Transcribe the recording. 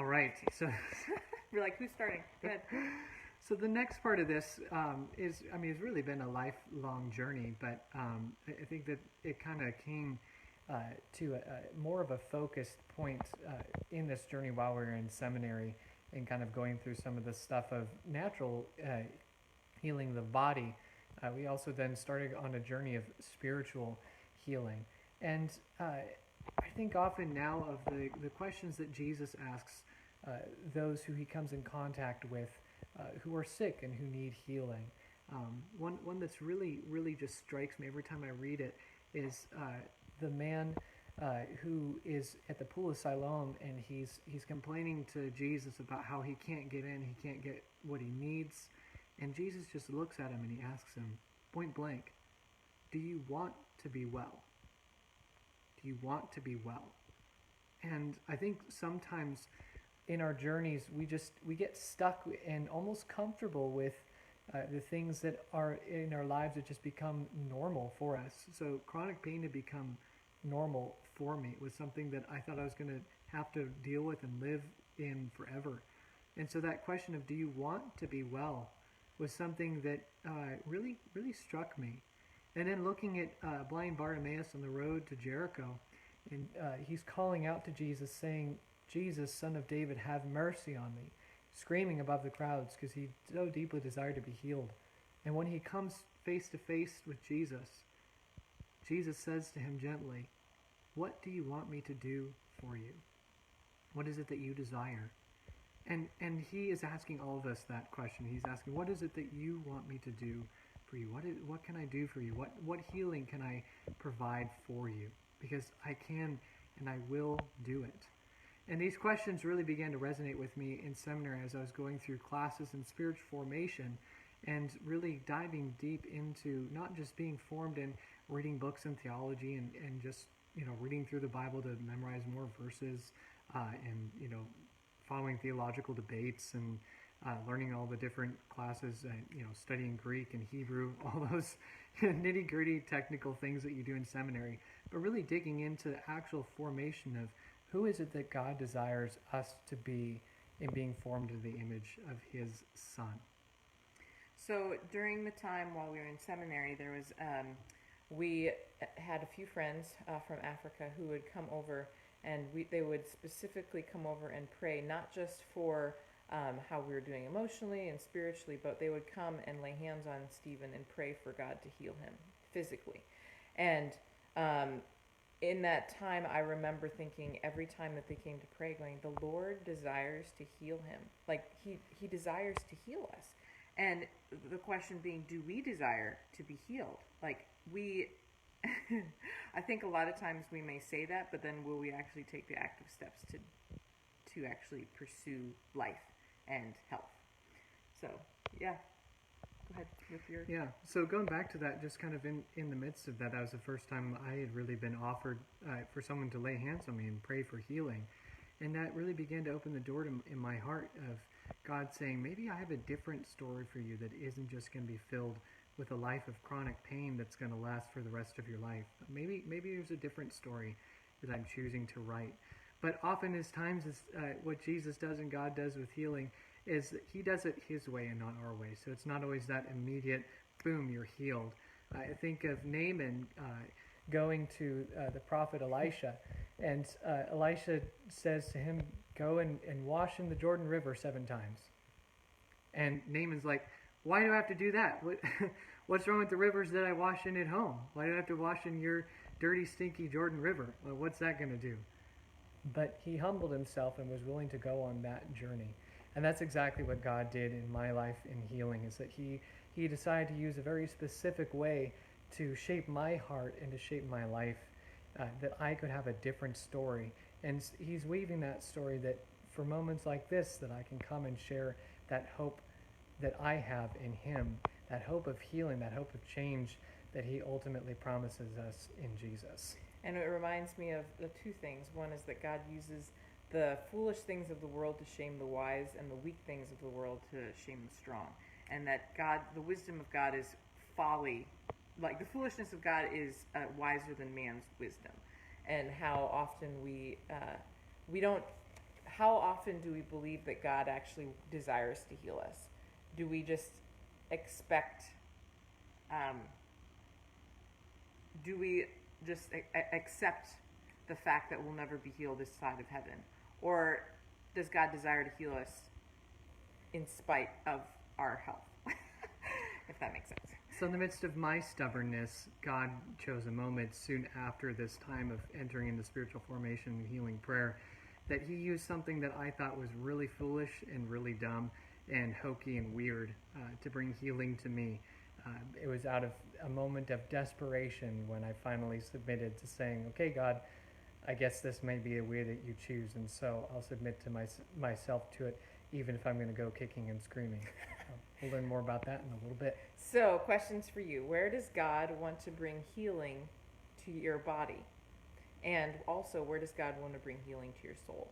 All right. So, We're like, who's starting? Go ahead. so the next part of this is, I mean, it's really been a lifelong journey, but I think that it kind of came to more of a focused point in this journey while we were in seminary and kind of going through some of the stuff of natural healing the body. We also then started on a journey of spiritual healing. And I think often now of the questions that Jesus asks uh, those who he comes in contact with who are sick and who need healing. One that's really just strikes me every time I read it is the man who is at the pool of Siloam, and he's complaining to Jesus about how he can't get in, he can't get what he needs, and Jesus just looks at him and he asks him point blank, "Do you want to be well? Do you want to be well?" And I think sometimes in our journeys we get stuck and almost comfortable with the things that are in our lives that just become normal for us. So chronic pain had become normal for me. It was something that I thought I was going to have to deal with and live in forever. And so that question of do you want to be well was something that really struck me. And then looking at blind Bartimaeus on the road to Jericho, and he's calling out to Jesus, saying, "Jesus, Son of David, have mercy on me," screaming above the crowds because he so deeply desired to be healed. And when he comes face to face with Jesus, Jesus says to him gently, "What do you want me to do for you? What is it that you desire?" And he is asking all of us that question. He's asking, "What is it that you want me to do for you? What can I do for you? What healing can I provide for you? Because I can and I will do it." And these questions really began to resonate with me in seminary as I was going through classes in spiritual formation and really diving deep into not just being formed in reading books in theology and just reading through the Bible to memorize more verses and following theological debates and learning all the different classes, studying Greek and Hebrew, all those nitty gritty technical things that you do in seminary, but really digging into the actual formation of who is it that God desires us to be in being formed in the image of his Son. So during the time while we were in seminary, we had a few friends from Africa who would come over, and they would specifically come over and pray, not just for how we were doing emotionally and spiritually, but they would come and lay hands on Stephen and pray for God to heal him physically. And in that time, I remember thinking every time that they came to pray, going, the Lord desires to heal him. Like, he desires to heal us. And the question being, do we desire to be healed? Like, I think a lot of times we may say that, but then will we actually take the active steps to actually pursue life and health? So, yeah. Go ahead with your... Yeah, so going back to that, just kind of in the midst of that, that was the first time I had really been offered for someone to lay hands on me and pray for healing. And that really began to open the door in my heart of God saying, maybe I have a different story for you that isn't just going to be filled with a life of chronic pain that's going to last for the rest of your life. Maybe there's a different story that I'm choosing to write. But often as times as what Jesus does and God does with healing is that he does it his way and not our way. So it's not always that immediate, boom, you're healed. I think of Naaman going to the prophet Elisha, and Elisha says to him, "Go and wash in the Jordan River 7 times. And Naaman's like, "Why do I have to do that? What's wrong with the rivers that I wash in at home? Why do I have to wash in your dirty, stinky Jordan River? Well, what's that going to do?" But he humbled himself and was willing to go on that journey. And that's exactly what God did in my life in healing, is that he decided to use a very specific way to shape my heart and to shape my life, that I could have a different story. And he's weaving that story that for moments like this, that I can come and share that hope that I have in him, that hope of healing, that hope of change that he ultimately promises us in Jesus. And it reminds me of the 2 things. One is that God uses the foolish things of the world to shame the wise, and the weak things of the world to shame the strong. And that the wisdom of God is folly. Like, the foolishness of God is wiser than man's wisdom. And how often we don't how often do we believe that God actually desires to heal us? Do we just expect, um, do we just accept the fact that we'll never be healed this side of heaven? Or does God desire to heal us in spite of our health? If that makes sense. So, in the midst of my stubbornness, God chose a moment soon after this time of entering into spiritual formation and healing prayer that He used something that I thought was really foolish and really dumb and hokey and weird to bring healing to me. It was out of a moment of desperation when I finally submitted to saying, okay, God, I guess this may be a way that you choose, and so I'll submit to myself to it, even if I'm going to go kicking and screaming. We'll learn more about that in a little bit. So, questions for you. Where does God want to bring healing to your body? And also, where does God want to bring healing to your soul?